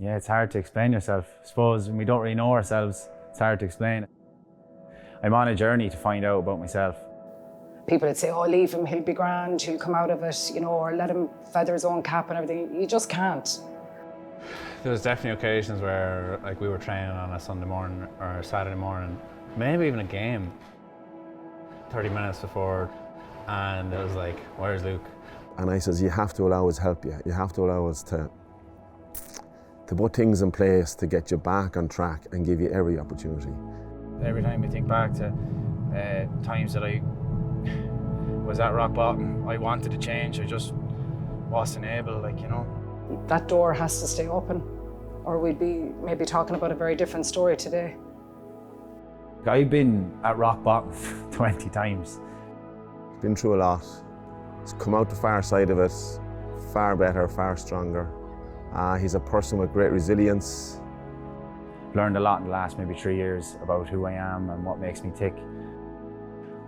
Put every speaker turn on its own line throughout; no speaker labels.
Yeah, it's hard to explain yourself. I suppose when we don't really know ourselves, it's hard to explain. I'm on a journey to find out about myself.
People would say, oh, leave him, he'll be grand, he'll come out of it, you know, or let him feather his own cap and everything. You just can't.
There was definitely occasions where like we were training on a Sunday morning or a Saturday morning, maybe even a game, 30 minutes before, and it was like, where's Luke?
And I says, you have to allow us to help you. You have to allow us to put things in place to get you back on track and give you every opportunity.
Every time I think back to times that I was at rock bottom, I wanted to change, I just wasn't able, like, you know.
That door has to stay open, or we'd be maybe talking about a very different story today.
I've been at rock bottom 20 times.
Been through a lot. He's come out the far side of it, far better, far stronger. He's a person with great resilience.
Learned a lot in the last maybe 3 years about who I am and what makes me tick.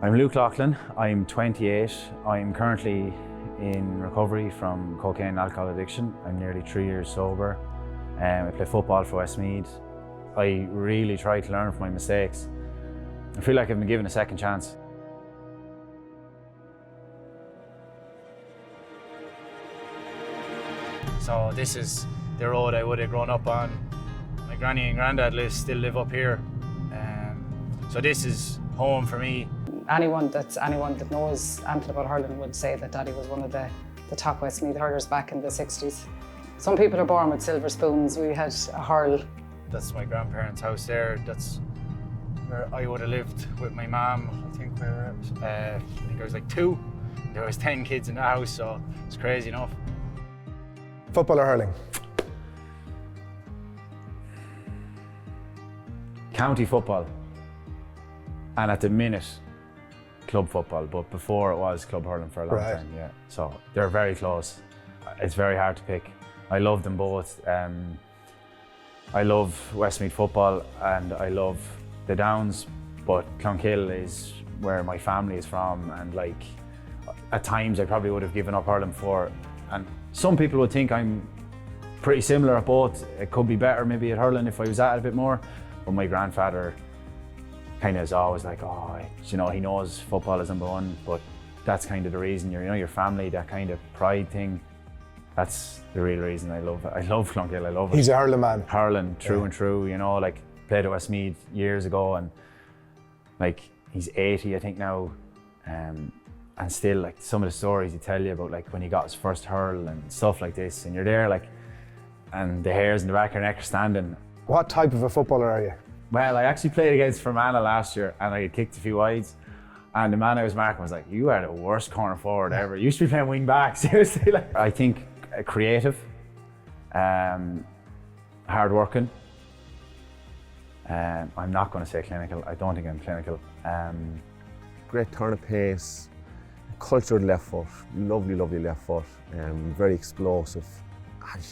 I'm Luke Loughlin, I'm 28. I'm currently in recovery from cocaine and alcohol addiction. I'm nearly 3 years sober. I play football for Westmeath. I really try to learn from my mistakes. I feel like I've been given a second chance. So this is the road I would have grown up on. My granny and granddad still live up here. So this is home for me.
Anyone that knows anything about hurling would say that Daddy was one of the top Westmeath hurlers back in the 60s. Some people are born with silver spoons. We had a hurl.
That's my grandparents' house there. That's where I would have lived with my mum. I think I was like 2. There was 10 kids in the house, so it's crazy enough.
Football or hurling?
County football. And at the minute, club football, but before it was club hurling for a long time, yeah. So they're very close. It's very hard to pick. I love them both. I love Westmeath football and I love the Downs, but Clonkill is where my family is from, and like at times I probably would have given up hurling for. And some people would think I'm pretty similar at both. It could be better maybe at hurling if I was at it a bit more, but my grandfather kind of is always like, oh, you know, he knows football is number one, but that's kind of the reason, you know, your family, that kind of pride thing. That's the real reason I love it. I love Clonkill, I love it.
He's a hurling man.
Hurling, true and true, you know, like played at Westmeath years ago and like he's 80, I think now. And still like some of the stories he tell you about like when he got his first hurl and stuff like this, and you're there like, and the hairs in the back of your neck are standing.
What type of a footballer are you?
Well, I actually played against Fermanagh last year and I had kicked a few wides, and the man I was marking was like, you are the worst corner forward ever. You should be playing wing back, seriously. Like, I think creative, hard working. I'm not going to say clinical. I don't think I'm clinical.
Great turn of pace, cultured left foot, lovely, lovely left foot, very explosive.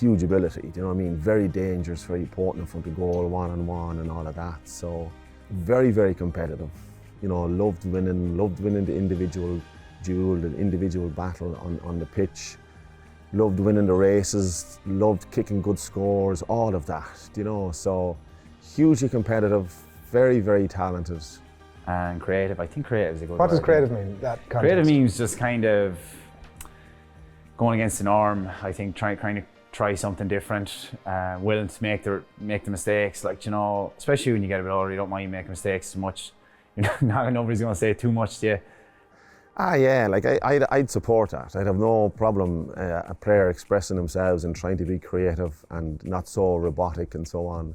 Huge ability, do you know what I mean? Very dangerous, very potent in front of goal, one-on-one and all of that. So very, very competitive. You know, loved winning the individual duel, the individual battle on the pitch. Loved winning the races, loved kicking good scores, all of that, you know. So hugely competitive, very, very talented.
And creative, I think creative is a good word.
What does creative mean, that context?
Creative means just kind of going against the norm. I think trying to try something different, willing to make the mistakes. Like, you know, especially when you get a bit older, you don't mind making mistakes so much. You know, nobody's going to say too much to you.
Yeah, like I'd support that. I'd have no problem a player expressing themselves and trying to be creative and not so robotic and so on.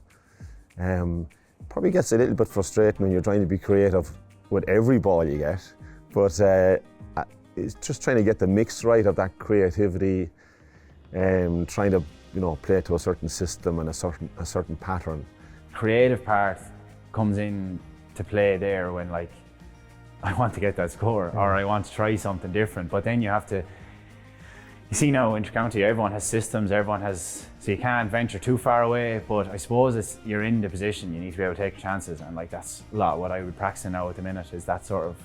Probably gets a little bit frustrating when you're trying to be creative with every ball you get, but it's just trying to get the mix right of that creativity, trying to, you know, play to a certain system and a certain pattern.
Creative part comes in to play there when, like, I want to get that score or I want to try something different, but then you have to, you see now inter-county, everyone has systems, everyone has, so you can't venture too far away, but I suppose you're in the position, you need to be able to take chances, and like that's a lot what I would practice now at the minute is that sort of,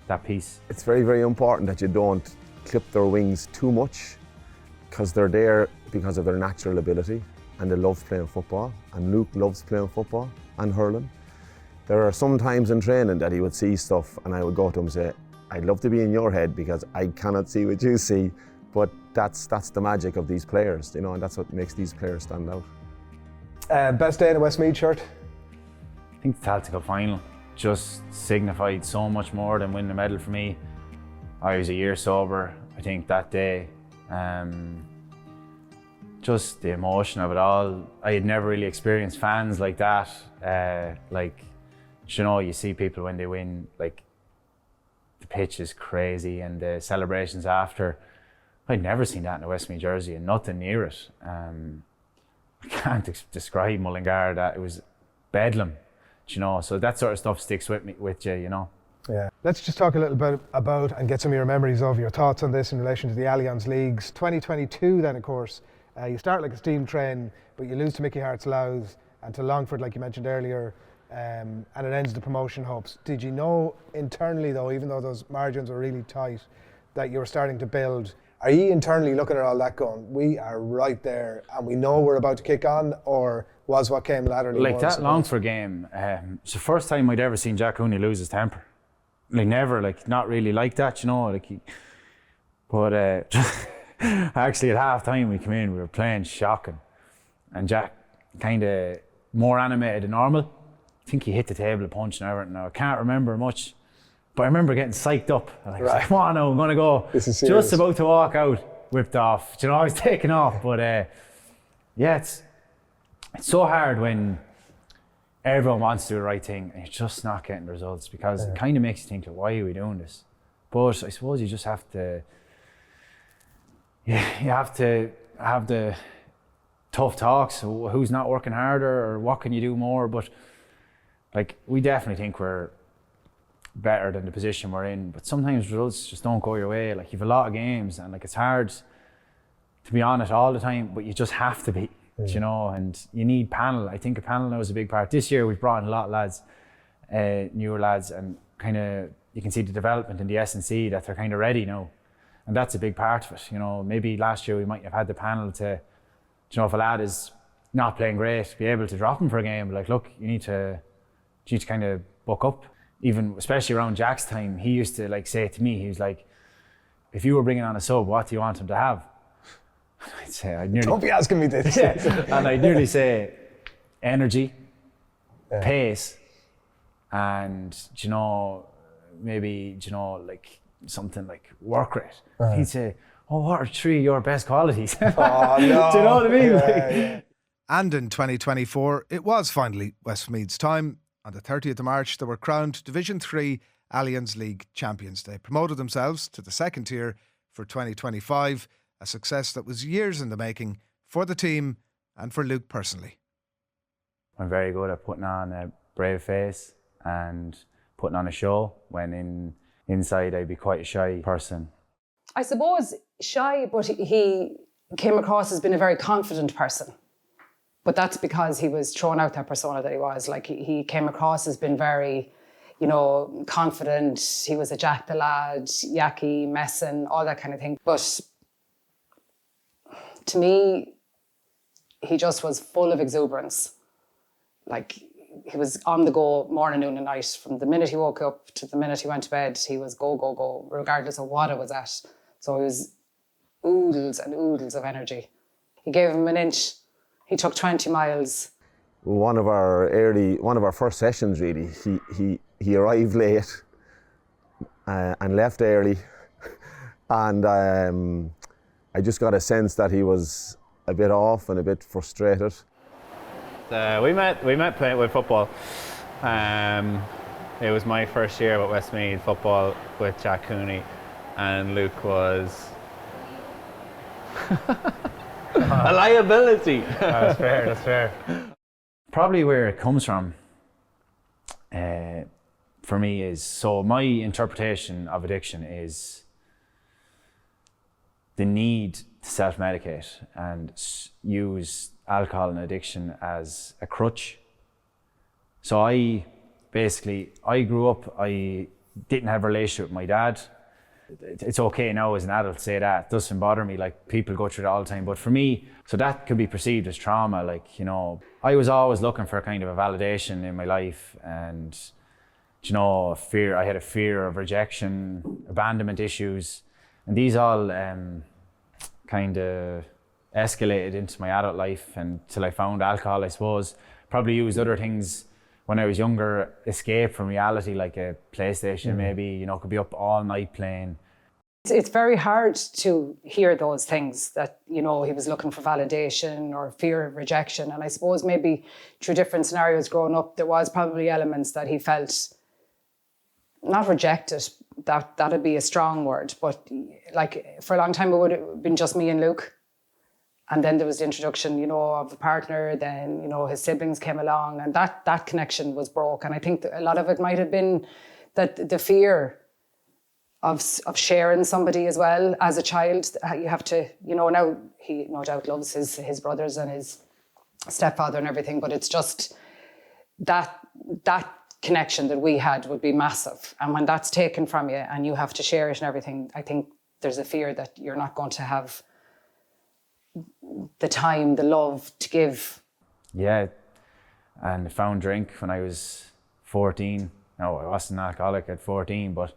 that piece.
It's very, very important that you don't clip their wings too much, because they're there because of their natural ability, and they loved playing football, and Luke loves playing football and hurling. There are some times in training that he would see stuff and I would go to him and say, I'd love to be in your head because I cannot see what you see, but that's the magic of these players, you know, and that's what makes these players stand out.
Best day in a Westmeath shirt?
I think the Celtic Cup final just signified so much more than winning a medal for me. I was a year sober, I think, that day. Just the emotion of it all. I had never really experienced fans like that. You know, you see people when they win, like, the pitch is crazy and the celebrations after. I'd never seen that in a Westmeath jersey and nothing near it. I can't describe Mullingar, that it was bedlam, you know, so that sort of stuff sticks with you, you know.
Yeah. Let's just talk a little bit about and get some of your memories of your thoughts on this in relation to the Allianz Leagues. 2022 then, of course, you start like a steam train, but you lose to Mickey Hart's Louth and to Longford, like you mentioned earlier, and it ends the promotion hopes. Did you know internally though, even though those margins were really tight, that you were starting to build? Are you internally looking at all that going, we are right there and we know we're about to kick on, or was what came latterly?
Like that Longford game, it's the first time I'd ever seen Jack Cooney lose his temper. Like never, like not really like that, you know. Like actually at half time we came in, we were playing shocking, and Jack kind of more animated than normal. I think he hit the table a punch and everything. Now I can't remember much, but I remember getting psyched up. I was like, come on now, I'm gonna go.
This is serious.
Just about to walk out, whipped off. You know, I was taking off, but yeah, it's so hard when everyone wants to do the right thing and you're just not getting the results, because it kind of makes you think, why are we doing this? But I suppose you just have to, you have to have the tough talks. Who's not working harder, or what can you do more? But like, we definitely think we're better than the position we're in, but sometimes results just don't go your way. Like, you've a lot of games and like it's hard to be on it all the time, but you just have to be. You know, and you need panel. I think a panel now is a big part. This year we've brought in a lot of lads, newer lads, and kind of you can see the development in the S&C, that they're kind of ready now, and that's a big part of it. You know, maybe last year we might have had the panel to, you know, if a lad is not playing great, be able to drop him for a game. Like, look, you need to kind of buck up. Even especially around Jack's time, he used to like say to me, he was like, if you were bringing on a sub, what do you want him to have? I'd say,
don't be asking me this.
Yeah. And I'd nearly say energy, pace, and, you know, maybe, you know, like something like work rate. He'd say, oh, what are three of your best qualities?
Oh, no.
Do you know what I mean? Yeah.
And in 2024, it was finally Westmeath's time. On the 30th of March, they were crowned Division 3 Allianz League champions. They promoted themselves to the second tier for 2025. A success that was years in the making for the team and for Luke personally.
I'm very good at putting on a brave face and putting on a show, when inside I'd be quite a shy person.
I suppose shy, but he came across as being a very confident person. But that's because he was throwing out that persona that he was. Like, he came across as being very, you know, confident. He was a Jack the lad, yacky, messing, all that kind of thing. But to me, he just was full of exuberance. Like, he was on the go morning, noon and night. From the minute he woke up to the minute he went to bed, he was go, go, go, regardless of what it was at. So he was oodles and oodles of energy. He gave him an inch, he took 20 miles.
One of our first sessions, really, he arrived late and left early, and I just got a sense that he was a bit off and a bit frustrated.
We met playing with football. It was my first year with Westmeath football with Jack Cooney, and Luke was a liability.
That's fair, that's fair. Probably where it comes from, for me, is, so my interpretation of addiction is the need to self-medicate and use alcohol and addiction as a crutch. So I grew up, I didn't have a relationship with my dad. It's okay now as an adult to say that. It doesn't bother me, like people go through it all the time. But for me, so that could be perceived as trauma. Like, you know, I was always looking for kind of a validation in my life, and, you know, I had a fear of rejection, abandonment issues, and these all kind of escalated into my adult life until I found alcohol, I suppose. Probably used other things when I was younger, escape from reality, like a PlayStation maybe, you know, could be up all night playing.
It's very hard to hear those things that, you know, he was looking for validation or fear of rejection. And I suppose maybe through different scenarios growing up, there was probably elements that he felt not rejected, that'd be a strong word, but like for a long time it would have been just me and Luke. And then there was the introduction, you know, of a partner, then, you know, his siblings came along, and that connection was broke. And I think that a lot of it might have been that the fear of sharing somebody as well as a child. You have to, you know, now he no doubt loves his brothers and his stepfather and everything, but it's just that connection that we had would be massive. And when that's taken from you and you have to share it and everything, I think there's a fear that you're not going to have the time, the love to give.
Yeah, and I found drink when I was 14. No, I wasn't alcoholic at 14, but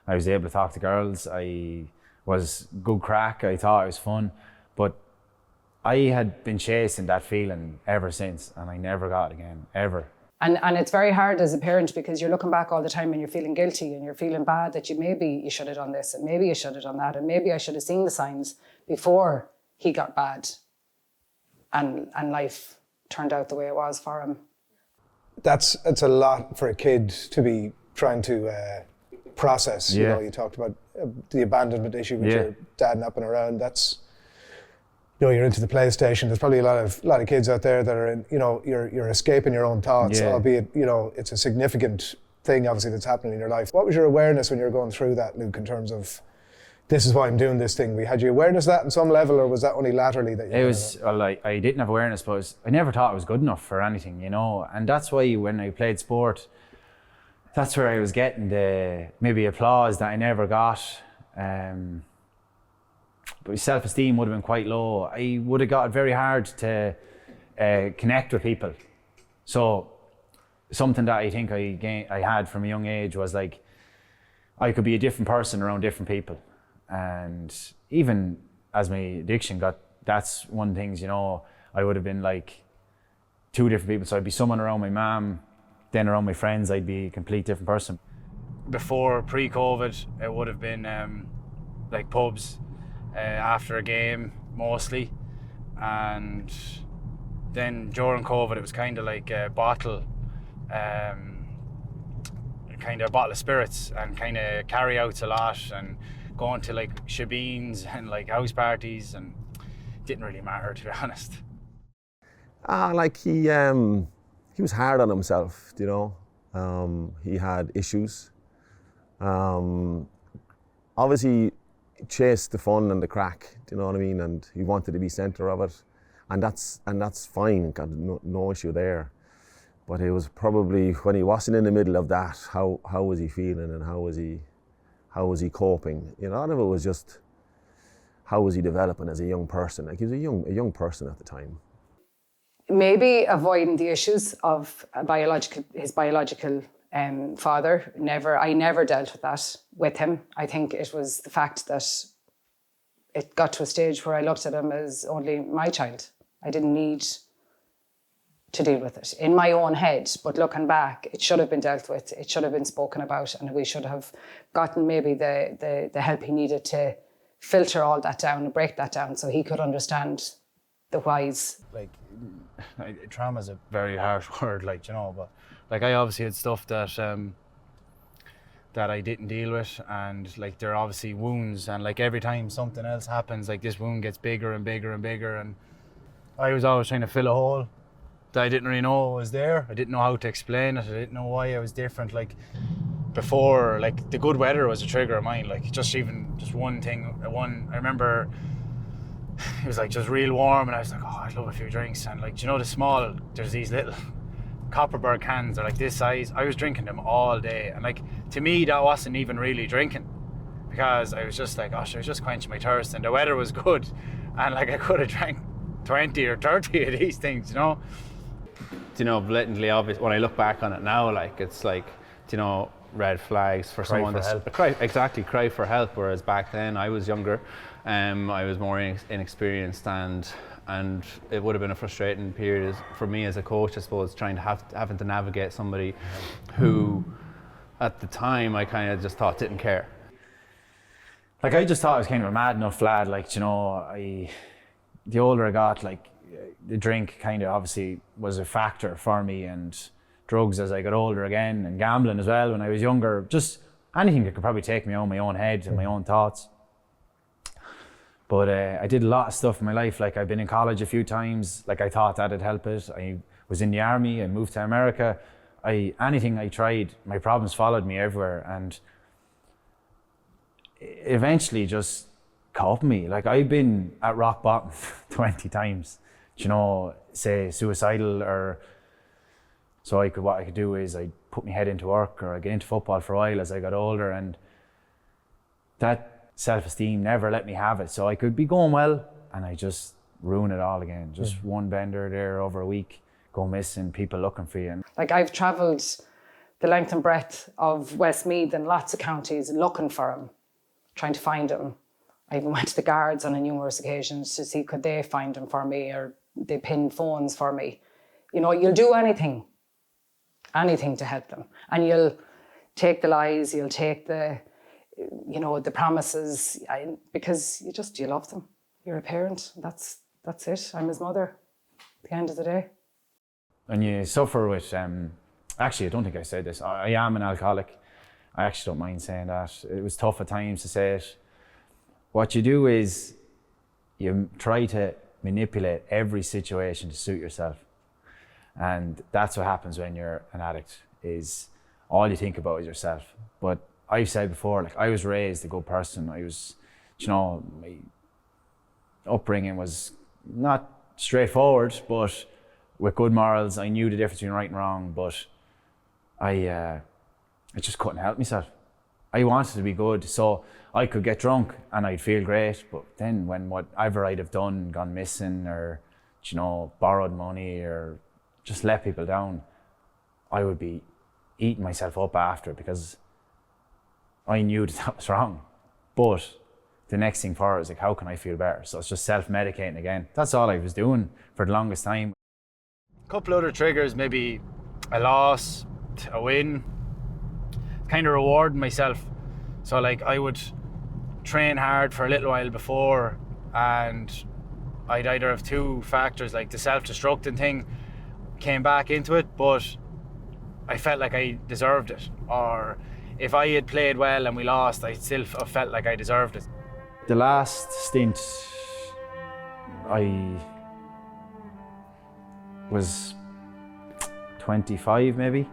I was able to talk to girls. I was good crack. I thought it was fun, but I had been chasing that feeling ever since, and I never got it again, ever.
And it's very hard as a parent because you're looking back all the time and you're feeling guilty and you're feeling bad that maybe you should have done this and maybe you should have done that and maybe I should have seen the signs before he got bad, and life turned out the way it was for him.
It's a lot for a kid to be trying to process.
Yeah.
You know, you talked about the abandonment issue with your dad napping around. That's, you know, you're into the PlayStation. There's probably a lot of kids out there that are in, you know, you're escaping your own thoughts, albeit, you know, it's a significant thing obviously that's happening in your life. What was your awareness when you were going through that, Luke, in terms of this is why I'm doing this thing? Had you awareness of that on some level, or was that only laterally that you
It was, well, I didn't have awareness, but I never thought I was good enough for anything, you know, and that's why when I played sport, that's where I was getting the maybe applause that I never got. But self-esteem would have been quite low. I would have got it very hard to connect with people. So something that I think I had from a young age was like, I could be a different person around different people. And even as my addiction got, that's one of the things, you know, I would have been like two different people. So I'd be someone around my mom, then around my friends, I'd be a complete different person. Before, pre-COVID, it would have been like pubs after a game, mostly. And then during COVID, it was kind of like a bottle, kind of a bottle of spirits and kind of carry outs a lot and going to like shebeens and like house parties, and it didn't really matter, to be honest.
Like he was hard on himself, you know. He had issues. Obviously chased the fun and the crack, do you know what I mean? And he wanted to be centre of it, and that's fine. Got no issue there. But it was probably when he wasn't in the middle of that, how was he feeling and how was he coping? You know, a lot of it was just how was he developing as a young person? Like he was a young person at the time.
Maybe avoiding the issues of his biological father. I never dealt with that with him. I think it was the fact that it got to a stage where I looked at him as only my child. I didn't need to deal with it in my own head, but looking back, it should have been dealt with, it should have been spoken about, and we should have gotten maybe the help he needed to filter all that down and break that down so he could understand the whys.
Like, trauma is a very harsh word, like, you know, but like I obviously had stuff that I didn't deal with, and like there are obviously wounds, and like every time something else happens, like this wound gets bigger and bigger and bigger, and I was always trying to fill a hole that I didn't really know was there. I didn't know how to explain it. I didn't know why I was different. Like before, like the good weather was a trigger of mine. Like just one thing. I remember it was like just real warm, and I was like, oh, I'd love a few drinks. And like, you know, there's these little Copperberg cans. They're like this size. I was drinking them all day, and like to me, that wasn't even really drinking. because I was just like, gosh, I was just quenching my thirst, and the weather was good, and like I could have drank 20 or 30 of these things, you know.
You know, blatantly obvious. When I look back on it now, like it's like, you know, red flags for someone that's cry for help. Whereas back then I was younger, I was more inexperienced, and it would have been a frustrating period for me as a coach, I suppose, having to navigate somebody who, at the time, I kind of just thought didn't care.
Like I just thought I was kind of a mad enough lad. Like, you know, the older I got, like the drink kind of obviously was a factor for me, and drugs as I got older again, and gambling as well when I was younger. Just anything that could probably take me out of my own head and my own thoughts. But I did a lot of stuff in my life. Like I've been in college a few times. Like I thought that'd help it. I was in the army. I moved to America. Anything I tried, my problems followed me everywhere, and eventually just caught me. Like I've been at rock bottom 20 times. You know, say suicidal, or so what I could do is I put my head into work, or I get into football for a while as I got older, and that self-esteem never let me have it. So I could be going well and I just ruin it all again. Just one bender there over a week, go missing, people looking for you.
Like I've travelled the length and breadth of Westmeath and lots of counties looking for him, trying to find him. I even went to the guards on numerous occasions to see could they find him for me, or they pinned phones for me. You know, you'll do anything to help them. And you'll take the lies, you'll take the, you know, the promises, because you love them. You're a parent, that's it. I'm his mother at the end of the day.
And you suffer with, actually I don't think I said this, I am an alcoholic. I actually don't mind saying that. It was tough at times to say it. What you do is you try to manipulate every situation to suit yourself. And that's what happens when you're an addict, is all you think about is yourself. But I've said before, like I was raised a good person. I was, you know, my upbringing was not straightforward, but with good morals. I knew the difference between right and wrong, but I just couldn't help myself. I wanted to be good, so I could get drunk and I'd feel great, but then when whatever I'd have done, gone missing, or, you know, borrowed money, or just let people down, I would be eating myself up after, because I knew that was wrong. But the next thing for it was like, how can I feel better? So it's just self-medicating again. That's all I was doing for the longest time. A couple other triggers, maybe a loss, a win, kind of rewarding myself. So like I would train hard for a little while before, and I'd either have two factors, like the self-destructing thing came back into it, but I felt like I deserved it. Or if I had played well and we lost, I still felt like I deserved it. The last stint, I was 25 maybe,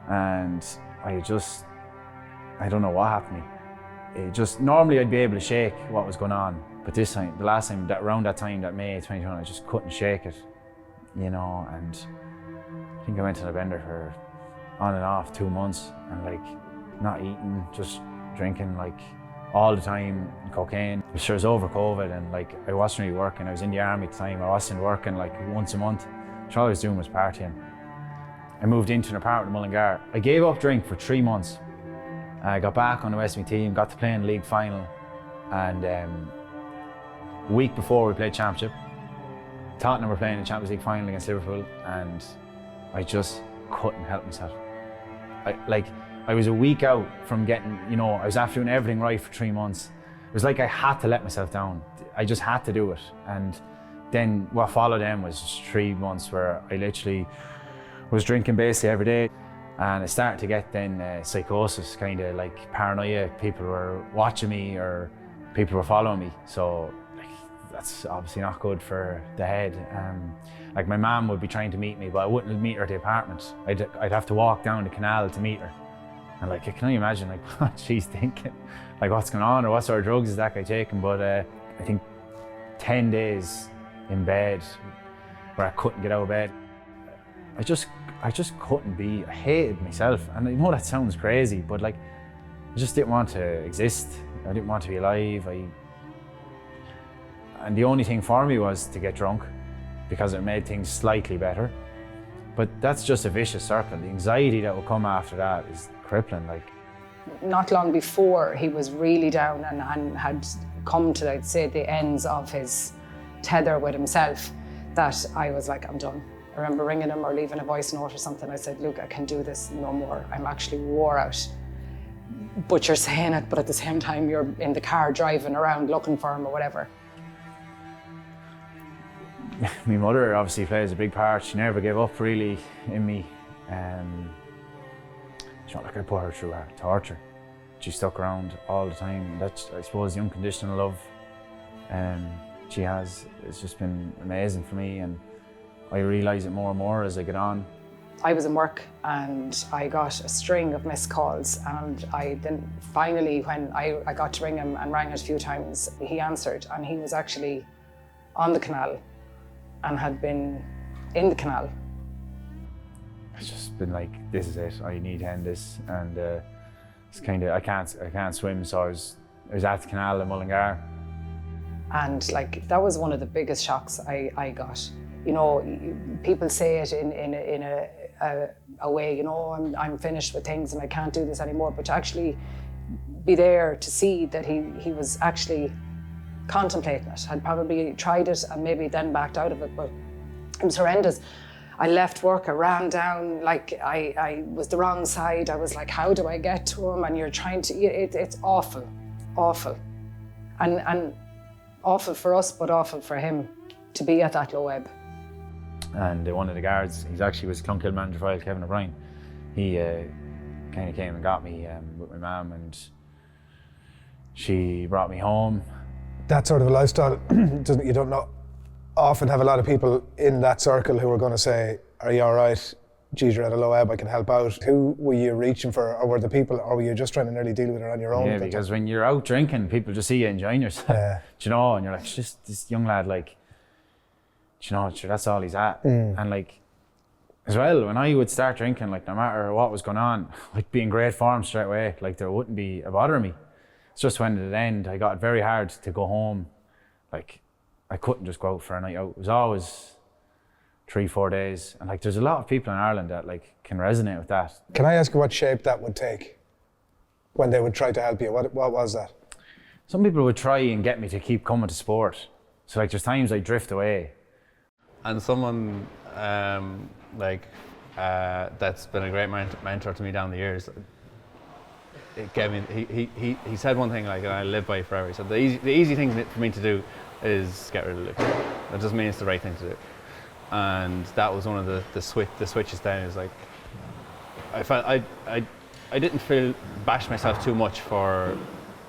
and I don't know what happened to me. Normally I'd be able to shake what was going on, but this time, the last time, around that time, that May 2021, I just couldn't shake it, you know. And I think I went on a bender for on and off 2 months, and like not eating, just drinking like all the time, cocaine. Sure, it was over COVID, and like I wasn't really working. I was in the army at the time. I wasn't working like once a month. So all I was doing was partying. I moved into an apartment in Mullingar. I gave up drink for 3 months. I got back on the Westmeath team, got to play in the league final, and a week before we played championship, Tottenham were playing the Champions League final against Liverpool, and I just couldn't help myself. I was a week out from getting, you know, I was after doing everything right for 3 months. It was like I had to let myself down. I just had to do it. And then what followed then was just 3 months where I literally was drinking basically every day. And I started to get then psychosis, kind of like paranoia. People were watching me, or people were following me. So like, that's obviously not good for the head. Like my mum would be trying to meet me, but I wouldn't meet her at the apartment. I'd have to walk down the canal to meet her. And like, I can only imagine like what she's thinking, like what's going on, or what sort of drugs is that guy taking. But I think 10 days in bed where I couldn't get out of bed. I just couldn't be. I hated myself, and I know that sounds crazy, but like I just didn't want to exist. I didn't want to be alive. And the only thing for me was to get drunk because it made things slightly better. But that's just a vicious circle. The anxiety that will come after that is crippling. Like,
not long before he was really down and had come to, I'd say, the ends of his tether with himself, that I was like, I'm done. I remember ringing him or leaving a voice note or something. I said, Luke, I can do this no more. I'm actually wore out. But you're saying it, but at the same time, you're in the car driving around looking for him or whatever.
My mother obviously plays a big part. She never gave up really in me. It's not like I put her through hard torture. She stuck around all the time. That's, I suppose, the unconditional love she has. It's just been amazing for me, and I realise it more and more as I get on.
I was in work and I got a string of missed calls, and I then finally, when I got to ring him and rang it a few times, he answered, and he was actually on the canal and had been in the canal.
It's just been like, this is it, I need to end this. And it's kind of, I can't swim, so I was at the canal in Mullingar. And
like, that was one of the biggest shocks I got. You know, people say it in a way, you know, I'm finished with things and I can't do this anymore, but to actually be there to see that he was actually contemplating it, had probably tried it and maybe then backed out of it, but it was horrendous. I left work, I ran down, like I was the wrong side. I was like, how do I get to him? And you're trying to, it's awful, awful. And awful for us, but awful for him to be at that low ebb.
And one of the guards, he actually was Clonkill manager for Kevin O'Brien. He kind of came and got me with my mum, and she brought me home.
That sort of a lifestyle, you don't know, often have a lot of people in that circle who are going to say, are you all right? Geez, you're at a low ebb, I can help out. Who were you reaching for, or were the people, or were you just trying to nearly deal with it on your own?
Yeah, because when you're out drinking, people just see you enjoying yourself. Yeah. Do you know, and you're like, just this young lad, like, do you know, sure, that's all he's at. And like, as well, when I would start drinking, like, no matter what was going on, I'd be in great form straight away. Like, there wouldn't be a bother me. It's just when at the end, I got it very hard to go home. Like, I couldn't just go out for a night out. It was always 3-4 days. And like, there's a lot of people in Ireland that like can resonate with that.
Can I ask you what shape that would take when they would try to help you? What was that?
Some people would try and get me to keep coming to sport. So like, there's times I drift away.
And someone that's been a great mentor to me down the years, it gave me, he said one thing like, and I live by forever. He said, the easy thing for me to do is get rid of liquor. That doesn't mean it's the right thing to do. And that was one of the switches down. Is like, I felt I didn't feel bash myself too much for,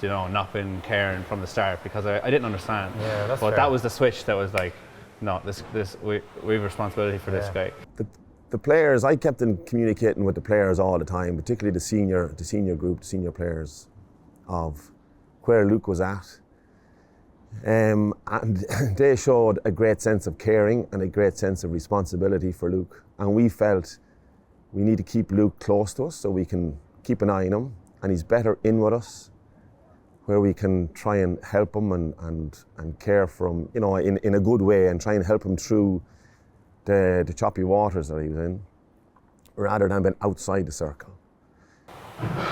you know, not being caring from the start, because I didn't understand.
Yeah, that's
but
fair.
that was the switch that was like, no, we have responsibility for this guy.
The players, I kept on communicating with the players all the time, particularly the senior group, the senior players, of where Luke was at. And they showed a great sense of caring and a great sense of responsibility for Luke. And we felt we need to keep Luke close to us so we can keep an eye on him, and he's better in with us, where we can try and help him and care for him, you know, in a good way, and try and help him through the choppy waters that he was in, rather than being outside the circle.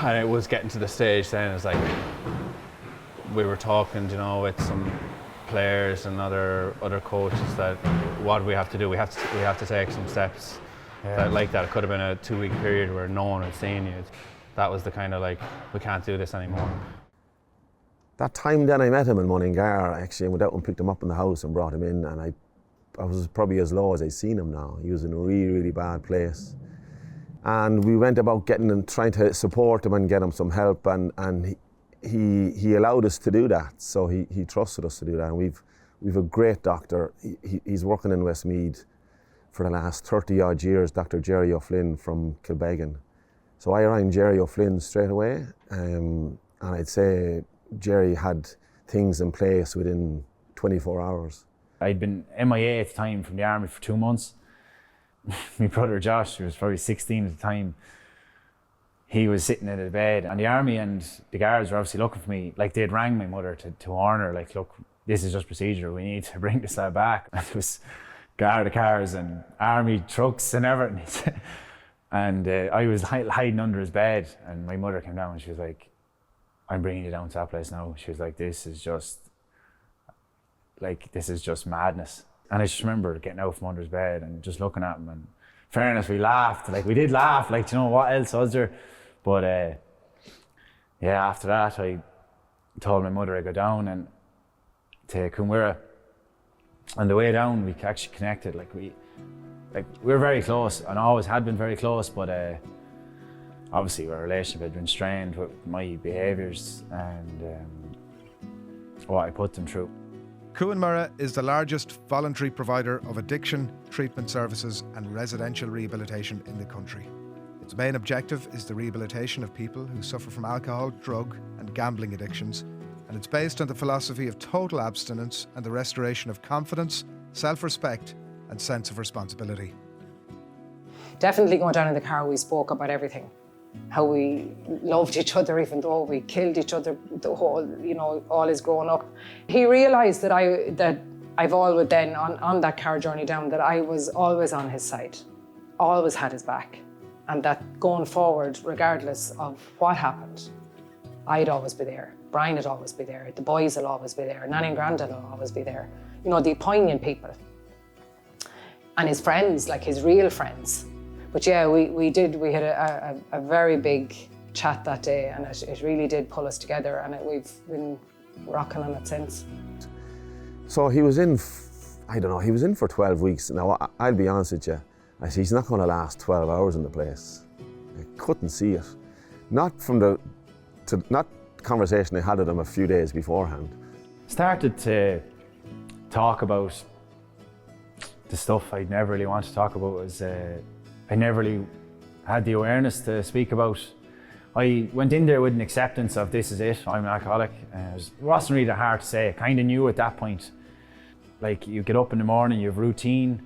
And it was getting to the stage then, it's like, we were talking, you know, with some players and other coaches, that what do we have to do? We have to take some steps. That, like that, it could have been a 2-week period where no one had seen you. That was the kind of like, we can't do this anymore.
That time then I met him in Mullingar, actually, and went out and picked him up in the house and brought him in, and I was probably as low as I'd seen him now. He was in a really, really bad place. And we went about getting and trying to support him and get him some help, and he allowed us to do that. So he trusted us to do that. And we've a great doctor. He's working in Westmeath for the last 30 odd years, Dr. Jerry O'Flynn from Kilbeggan. So I rang Jerry O'Flynn straight away, and I'd say Jerry had things in place within 24 hours.
I'd been MIA at the time from the army for 2 months. My brother Josh, who was probably 16 at the time, he was sitting in the bed, and the army and the guards were obviously looking for me. Like, they'd rang my mother to warn her, like, look, this is just procedure, we need to bring this lad back. And it was guard cars and army trucks and everything. And I was hiding under his bed, and my mother came down and she was like, I'm bringing you down to that place now. She was like, this is just madness. And I just remember getting out from under his bed and just looking at him, and fairness, we laughed. Like, we did laugh, like, you know, what else was there? But yeah, after that, I told my mother I'd go down and to Coomera. On the way down, we actually connected. We were very close, and always had been very close, but obviously our relationship had been strained with my behaviours and what I put them through.
Coomera is the largest voluntary provider of addiction, treatment services and residential rehabilitation in the country. Its main objective is the rehabilitation of people who suffer from alcohol, drug and gambling addictions, and it's based on the philosophy of total abstinence and the restoration of confidence, self-respect and sense of responsibility.
Definitely going down in the car, we spoke about everything. How we loved each other even though we killed each other the whole, you know, all his growing up. He realised that I've always then, on that car journey down, that I was always on his side, always had his back. And that going forward, regardless of what happened, I'd always be there. Brian would always be there. The boys will always be there. Nanny and Grandad will always be there. You know, the poignant people. And his friends, like his real friends. But yeah, we had a very big chat that day, and it really did pull us together, and we've been rocking on it since.
So he was in for 12 weeks. Now, I'll be honest with you, I see he's not going to last 12 hours in the place. I couldn't see it. Not conversation I had with him a few days beforehand.
Started to talk about the stuff I'd never really wanted to talk about. I never really had the awareness to speak about. I went in there with an acceptance of this is it, I'm an alcoholic. It wasn't really that hard to say. I kind of knew at that point. Like, you get up in the morning, you have routine,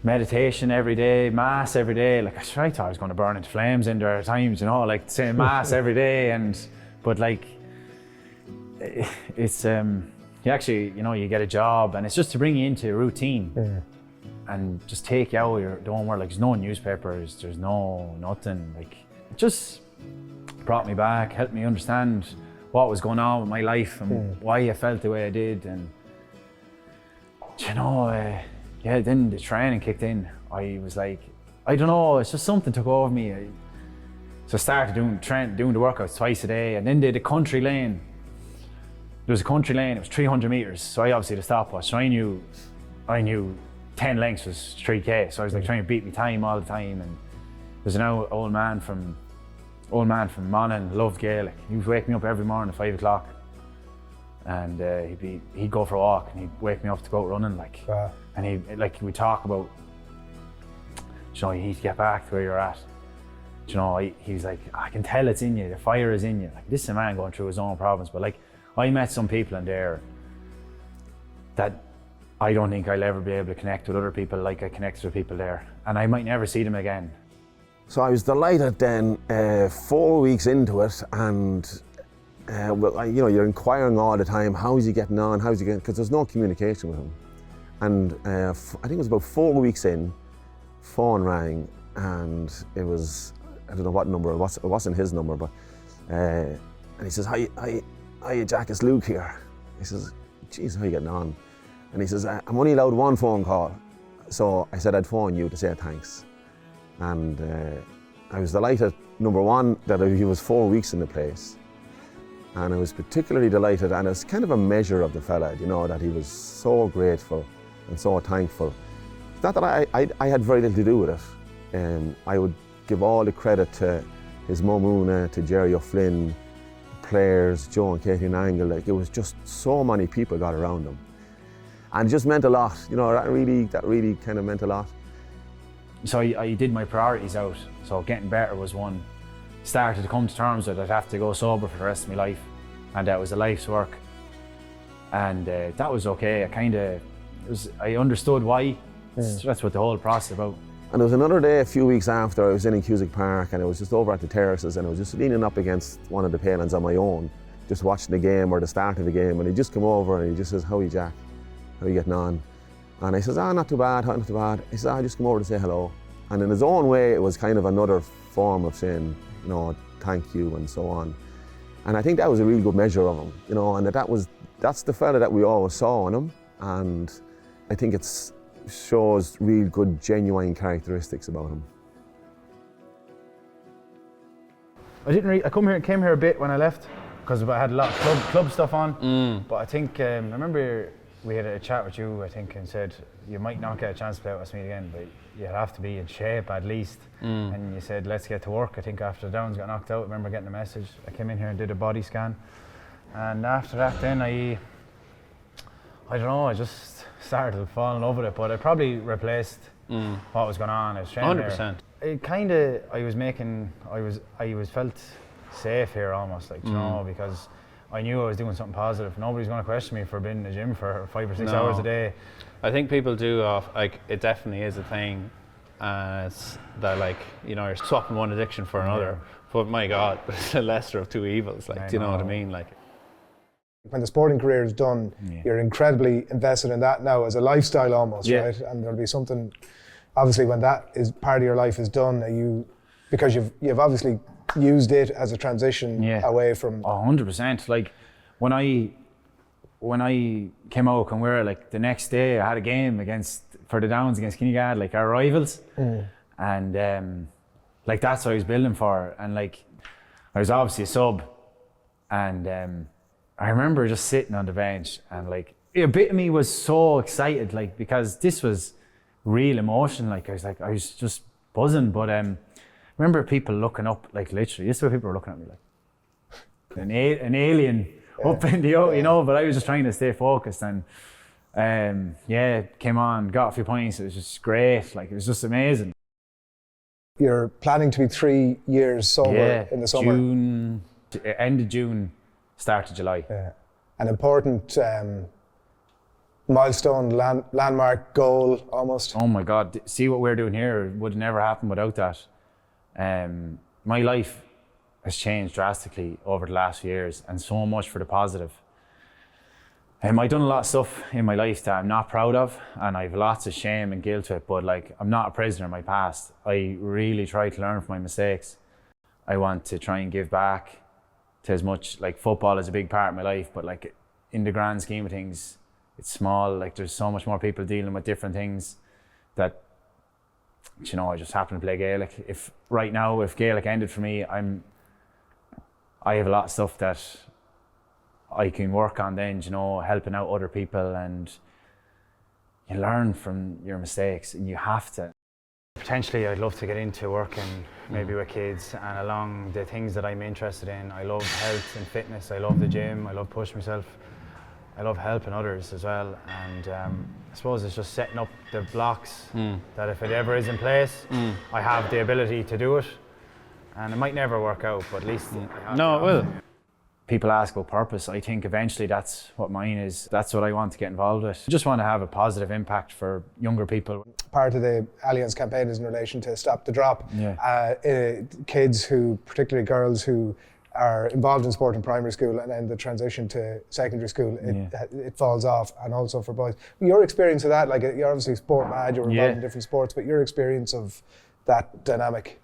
meditation every day, mass every day. Like, I thought I was going to burn into flames in there at times, you know, like saying mass every day. But like, it's you actually, you know, you get a job, and it's just to bring you into a routine.
Yeah.
And just take you out, don't worry, like, there's no newspapers, there's no nothing. Like, it just brought me back, helped me understand what was going on with my life and why I felt the way I did. And you know, yeah, then the training kicked in. I was like, I don't know, it's just something took over me. So I started doing the workouts twice a day, and then did a country lane. There was a country lane, it was 300 metres, so I obviously had a stopwatch. So I knew 10 lengths was 3K, so I was like trying to beat my time all the time. And there's an old man from Monaghan, loved Gaelic. He would wake me up every morning at 5 o'clock, and he'd go for a walk, and he'd wake me up to go out running, like.
Wow.
And we'd talk about, you know, you need to get back to where you're at. You know, he's like, I can tell it's in you, the fire is in you. Like, this is a man going through his own problems, but like, I met some people in there that I don't think I'll ever be able to connect with other people like I connected with people there, and I might never see them again.
So I was delighted then, 4 weeks into it, and well, you know, you're inquiring all the time, how's he getting on, because there's no communication with him. And I think it was about 4 weeks in, phone rang, and it was, I don't know what number, it wasn't his number, but, and he says, hi Jack, it's Luke here. He says, geez, how are you getting on? And he says, I'm only allowed one phone call. So I said I'd phone you to say thanks. And I was delighted, number one, that he was 4 weeks in the place. And I was particularly delighted, and it's kind of a measure of the fella, you know, that he was so grateful and so thankful. It's not that I had very little to do with it. I would give all the credit to his mum Una, to Jerry O'Flynn, the players, Joe and Katie Nangle. Like, it was just so many people got around him. And it just meant a lot, you know, that really kind of meant a lot.
So I did my priorities out. So getting better was one. Started to come to terms with I'd have to go sober for the rest of my life. And that was a life's work. And that was okay. I understood why. That's what the whole process is about.
And there was another day a few weeks after, I was in Cusick Park and I was just over at the terraces and I was just leaning up against one of the palings on my own, just watching the game or the start of the game, and he just come over and he just says, "How are you, Jack? How are you getting on?" And I says, "Not too bad, not too bad." He says, "I just come over to say hello." And in his own way, it was kind of another form of saying, thank you and so on. And I think that was a really good measure of him, and that's the fella that we always saw in him. And I think it shows real good, genuine characteristics about him.
I came here a bit when I left because I had a lot of club stuff on. But I think I remember we had a chat with you, I think, and said you might not get a chance to play at Westmeath again, but you'd have to be in shape at least. And you said, let's get to work. I think after the Downs got knocked out, I remember getting a message. I came in here and did a body scan. And after that then I don't know, I just started falling in love with it, but I probably replaced what was going on. I was training
100%.
It kind of, I was felt safe here almost, because I knew I was doing something positive. Nobody's going to question me for being in the gym for 5 or 6 hours a day.
I think people do, it definitely is a thing, it's that you're swapping one addiction for another. But my God, it's the lesser of two evils, do you know what I mean?
When the sporting career is done, you're incredibly invested in that now as a lifestyle almost, right? And there'll be something, obviously, when that is part of your life is done, because you've obviously used it as a transition away from.
100%. When I came out and the next day I had a game for the Downs against Kinnegad, our rivals, and that's what I was building for. And I was obviously a sub, and I remember just sitting on the bench and a bit of me was so excited because this was real emotion. I was just buzzing. But I remember people looking up, literally, this is what people were looking at me an alien up in the but I was just trying to stay focused and came on, got a few points. It was just great. It was just amazing.
You're planning to be 3 years sober in the summer.
End of June, start of July.
An important milestone, landmark goal almost.
Oh my God, see what we're doing here would never happen without that. My life has changed drastically over the last few years, and so much for the positive. I've done a lot of stuff in my life that I'm not proud of, and I've lots of shame and guilt to it, but I'm not a prisoner of my past. I really try to learn from my mistakes. I want to try and give back to as much, football is a big part of my life, but in the grand scheme of things, it's small. There's so much more people dealing with different things that, I just happen to play Gaelic. If Gaelic ended for me, I have a lot of stuff that I can work on then, helping out other people, and you learn from your mistakes, and you have to. Potentially, I'd love to get into working maybe with kids and along the things that I'm interested in. I love health and fitness. I love the gym. I love pushing myself. I love helping others as well. And I suppose it's just setting up the blocks that if it ever is in place, I have the ability to do it. And it might never work out, but at least
it will.
People ask about purpose. I think eventually that's what mine is. That's what I want to get involved with. I just want to have a positive impact for younger people.
Part of the Allianz campaign is in relation to Stop the Drop. Kids particularly girls who are involved in sport in primary school and then the transition to secondary school, it falls off, and also for boys. Your experience of that, you're obviously sport mad, you're involved in different sports, but your experience of that dynamic?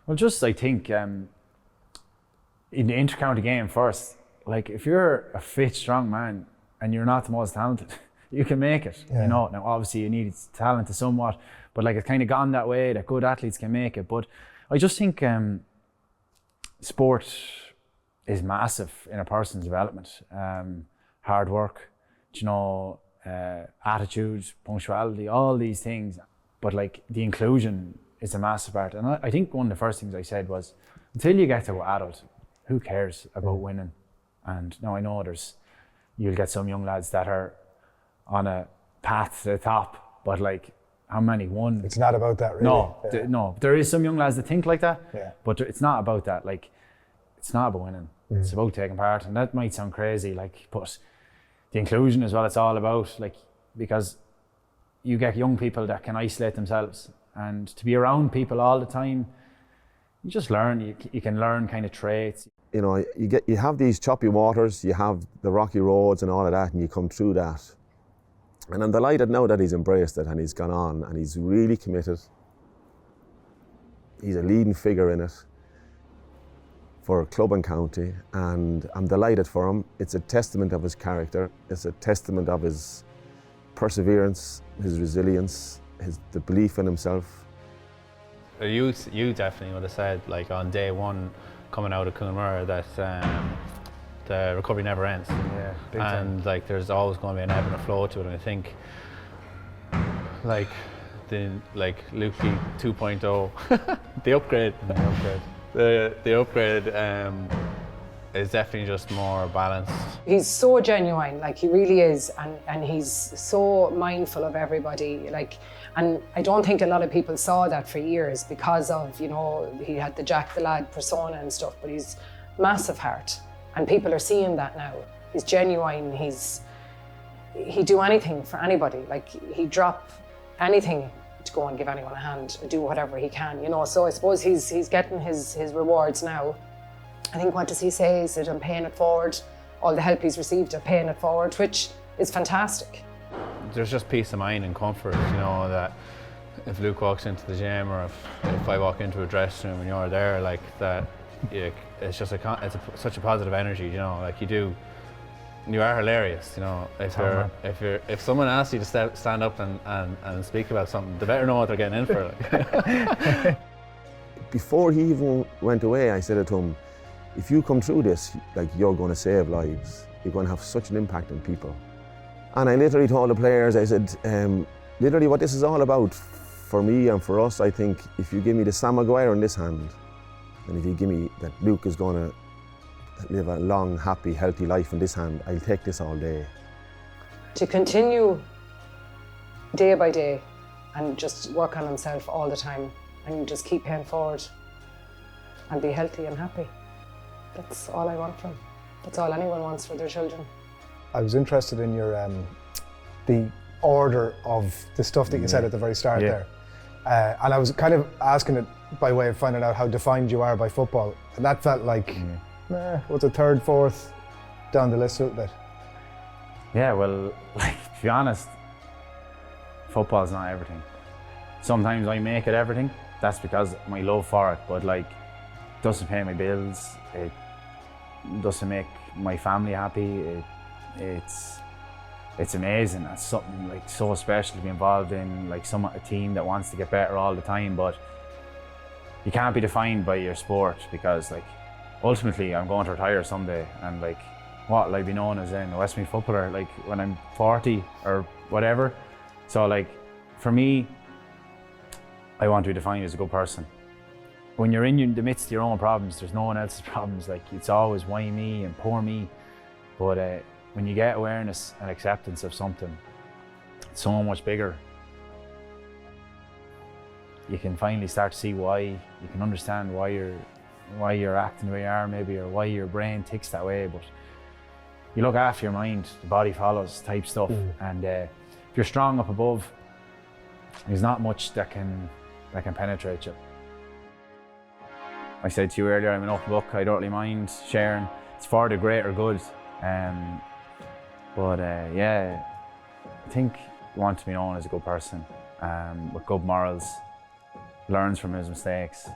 Well, I think in the inter-county game first, if you're a fit, strong man and you're not the most talented, you can make it. Now obviously you need talent to somewhat, but it's kind of gone that way that good athletes can make it. But I just think sport is massive in a person's development. Hard work, attitude, punctuality, all these things. But the inclusion is a massive part. And I think one of the first things I said was, until you get to adult, who cares about winning? And now I know you'll get some young lads that are on a path to the top, but how many won?
It's not about that, really.
No, there is some young lads that think like that, but it's not about that. It's not about winning. It's about taking part, and that might sound crazy, but the inclusion is what it's all about. Because you get young people that can isolate themselves and to be around people all the time, you just learn. You can learn kind of traits.
You know, you have these choppy waters, you have the rocky roads and all of that, and you come through that. And I'm delighted now that he's embraced it and he's gone on and he's really committed. He's a leading figure in it for club and county, and I'm delighted for him. It's a testament of his character. It's a testament of his perseverance, his resilience, the belief in himself.
You definitely would have said, like, on day one coming out of Coonmore, that the recovery never ends.
Yeah, big time.
And like, there's always going to be an ebb and a flow to it. And I think, like, Loughlin 2.0, the upgrade. The upgrade is definitely just more balanced.
He's so genuine, like he really is, and he's so mindful of everybody. Like, and I don't think a lot of people saw that for years because of, you know, he had the Jack the Lad persona and stuff, but he's massive heart, and people are seeing that now. He's genuine. He'd do anything for anybody. Like, he'd drop anything to go and give anyone a hand, or do whatever he can, you know. So I suppose he's getting his rewards now. I think, what does he say? Is that I'm paying it forward. All the help he's received, I'm paying it forward, which is fantastic.
There's just peace of mind and comfort, you know, that if Luke walks into the gym, or if I walk into a dressing room and you're there, like that, it's just such a positive energy, you know. Like, you are hilarious, you know. If someone asks you to stand up and speak about something, they better know what they're getting in for. Like.
Before he even went away, I said to him, if you come through this, like, you're going to save lives. You're going to have such an impact on people. And I literally told the players, I said, literally what this is all about for me and for us, I think if you give me the Sam Maguire in this hand, and if you give me that Luke is going to live a long, happy, healthy life in this hand, I'll take this all day.
To continue day by day and just work on himself all the time and just keep paying forward and be healthy and happy. That's all I want from him. That's all anyone wants for their children.
I was interested in your the order of the stuff that you said at the very start there. And I was kind of asking it by way of finding out how defined you are by football. And that felt like, what's a third, fourth down the list a little bit?
Yeah, well, like, to be honest, football's not everything. Sometimes I make it everything. That's because of my love for it. But, like, it doesn't pay my bills. It doesn't make my family happy. It's amazing. It's something, like, so special to be involved in, like, a team that wants to get better all the time. But you can't be defined by your sport, because, like, ultimately I'm going to retire someday, and, like, what will I be known as then? A Westmeath footballer, like, when I'm 40 or whatever. So, like, for me, I want to be defined as a good person. When you're in the midst of your own problems, there's no one else's problems. Like, it's always why me and poor me. But when you get awareness and acceptance of something, it's so much bigger. You can finally start to see why. You can understand why you're acting the way you are, maybe, or why your brain ticks that way. But you look after your mind, the body follows type stuff. And if you're strong up above, there's not much that can penetrate you. I said to you earlier, I'm an open book. I don't really mind sharing. It's for the greater good. Yeah, I think you want to be known as a good person, with good morals, learns from his mistakes,